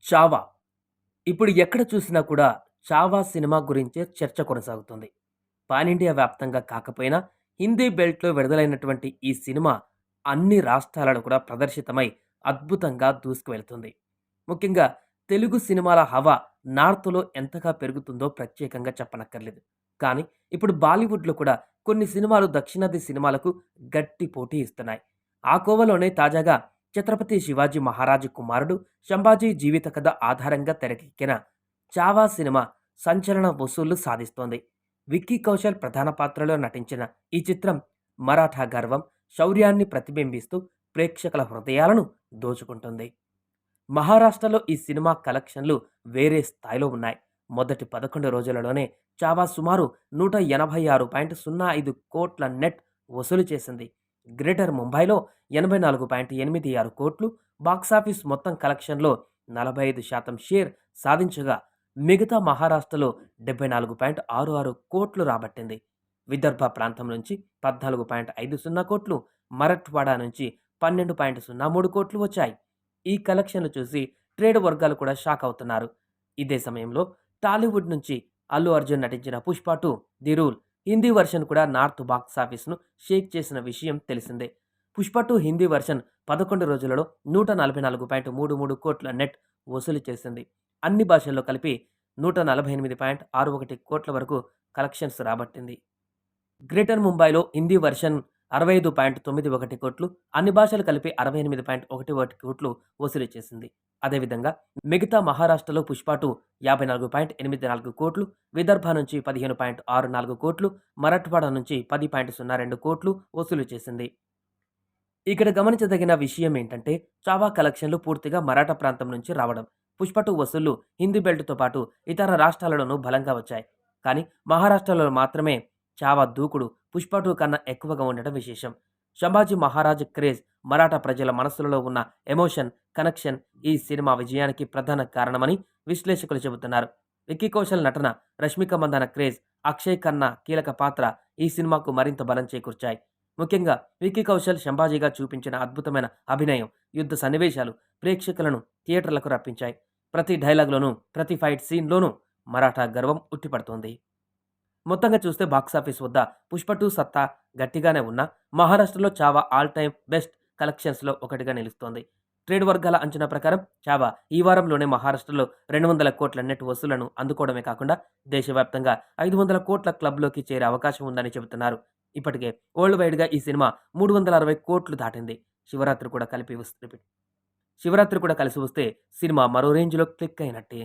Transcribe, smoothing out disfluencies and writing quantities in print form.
'చావా' ఇప్పుడు ఎక్కడ చూసినా కూడా 'చావా' సినిమా గురించే చర్చ కొనసాగుతుంది. పాన్ ఇండియా వ్యాప్తంగా కాకపోయినా హిందీ బెల్ట్‌లో విడుదలైనటువంటి ఈ సినిమా అన్ని రాష్ట్రాలలో కూడా ప్రదర్శితమై అద్భుతంగా దూసుకువెళ్తుంది. ముఖ్యంగా తెలుగు సినిమాల హవా నార్త్‌లో ఎంతగా పెరుగుతుందో ప్రత్యేకంగా చెప్పనక్కర్లేదు. కానీ ఇప్పుడు బాలీవుడ్‌లో కూడా కొన్ని సినిమాలు దక్షిణాది సినిమాలకు గట్టి పోటీ ఇస్తున్నాయి. ఆ కోవలోనే తాజాగా 'ఛత్రపతి శివాజీ మహారాజు కుమారుడు సంభాజీ జీవిత కథ' ఆధారంగా తెరకెక్కిన 'చావా' సినిమా సంచలన వసూళ్లు సాధిస్తోంది. విక్కీ కౌశల్ ప్రధాన పాత్రలో నటించిన ఈ చిత్రం మరాఠా గర్వం, శౌర్యాన్ని ప్రతిబింబిస్తూ ప్రేక్షకుల హృదయాలను దోచుకుంటుంది. మహారాష్ట్రలో ఈ సినిమా కలెక్షన్లు వేరే స్థాయిలో ఉన్నాయి. మొదటి 11 రోజులలోనే 'చావా' సుమారు 186.05 కోట్ల నెట్ వసూలు చేసింది. గ్రేటర్ ముంబైలో 84.86 కోట్లు, బాక్సాఫీస్ మొత్తం కలెక్షన్‌లో 45% షేర్ సాధించగా, మిగతా మహారాష్ట్రలో 74.66 కోట్లు రాబట్టింది. విదర్భ ప్రాంతం నుంచి 14.50 కోట్లు, మరఠ్వాడా నుంచి 12.03 కోట్లు వచ్చాయి. ఈ కలెక్షన్‌లు చూసి ట్రేడ్ వర్గాలు కూడా షాక్ అవుతున్నారు. ఇదే సమయంలో టాలీవుడ్ నుంచి అల్లు అర్జున్ నటించిన 'Pushpa 2 the rule' Hindi version కూడా నార్త్ బాక్సాఫీస్‌ను షేక్ చేసిన విషయం తెలిసిందే. 'పుష్ప 2' హిందీ వెర్షన్ 11 రోజులలో 144.33 కోట్ల నెట్ వసూలు చేసింది. అన్ని భాషల్లో కలిపి 148.61 కోట్ల వరకు కలెక్షన్స్ రాబట్టింది. గ్రేటర్ ముంబైలో హిందీ వెర్షన్ 65.91 కోట్లు, అన్ని భాషలు కలిపి 68.11 కోట్లు వసూలు చేసింది. అదేవిధంగా మిగతా మహారాష్ట్రలో 'పుష్ప 2' 54.84 కోట్లు, విదర్భ నుంచి 15.64 కోట్లు, మరాఠ్వాడా నుంచి 10.02 కోట్లు వసూలు చేసింది. ఇక్కడ గమనించదగిన విషయం ఏంటంటే 'చావా' కలెక్షన్లు పూర్తిగా మరాఠా ప్రాంతం నుంచి రావడం. 'పుష్ప 2' వసూళ్లు హిందీ బెల్ట్‌తో పాటు ఇతర రాష్ట్రాలలోనూ బలంగా వచ్చాయి. కానీ మహారాష్ట్రలో మాత్రమే 'చావా' దూకుడు 'పుష్ప 2' కన్నా ఎక్కువగా ఉండడం విశేషం. సంభాజీ మహారాజ్ క్రేజ్, మరాఠా ప్రజల మనస్సులలో ఉన్న ఎమోషన్, కనెక్షన్ ఈ సినిమా విజయానికి ప్రధాన కారణమని విశ్లేషకులు చెబుతున్నారు. విక్కీ కౌశల్ నటన, రష్మిక మందాన క్రేజ్, అక్షయ్ ఖన్నా కీలక పాత్ర ఈ సినిమాకు మరింత బలం చేకూర్చాయి. ముఖ్యంగా విక్కీ కౌశల్ సంభాజీగా చూపించిన అద్భుతమైన అభినయం, యుద్ధ సన్నివేశాలు ప్రేక్షకులను థియేటర్లకు రప్పించాయి. ప్రతి డైలాగ్‌లోనూ, ప్రతి ఫైట్ సీన్‌లోనూ మరాఠా గర్వం ఉట్టిపడుతోంది. మొత్తంగా చూస్తే బాక్సాఫీస్ వద్ద 'పుష్ప 2' సత్తా గట్టిగానే ఉన్నా, మహారాష్ట్రలో 'చావా' ఆల్ టైమ్ బెస్ట్ కలెక్షన్స్‌లో ఒకటిగా నిలుస్తోంది. ట్రేడ్ వర్గాల అంచనా ప్రకారం 'చావా' ఈ వారంలోనే మహారాష్ట్రలో 200 కోట్ల నెట్ వసూళ్లను అందుకోవడమే కాకుండా, దేశవ్యాప్తంగా 500 కోట్ల క్లబ్‌లోకి చేరే అవకాశం ఉందని చెబుతున్నారు. ఇప్పటికే వరల్డ్ వైడ్‌గా ఈ సినిమా 360 కోట్లు దాటింది. శివరాత్రి కూడా కలిసి వస్తే సినిమా మరో రేంజ్‌లో క్లిక్ అయినట్టే.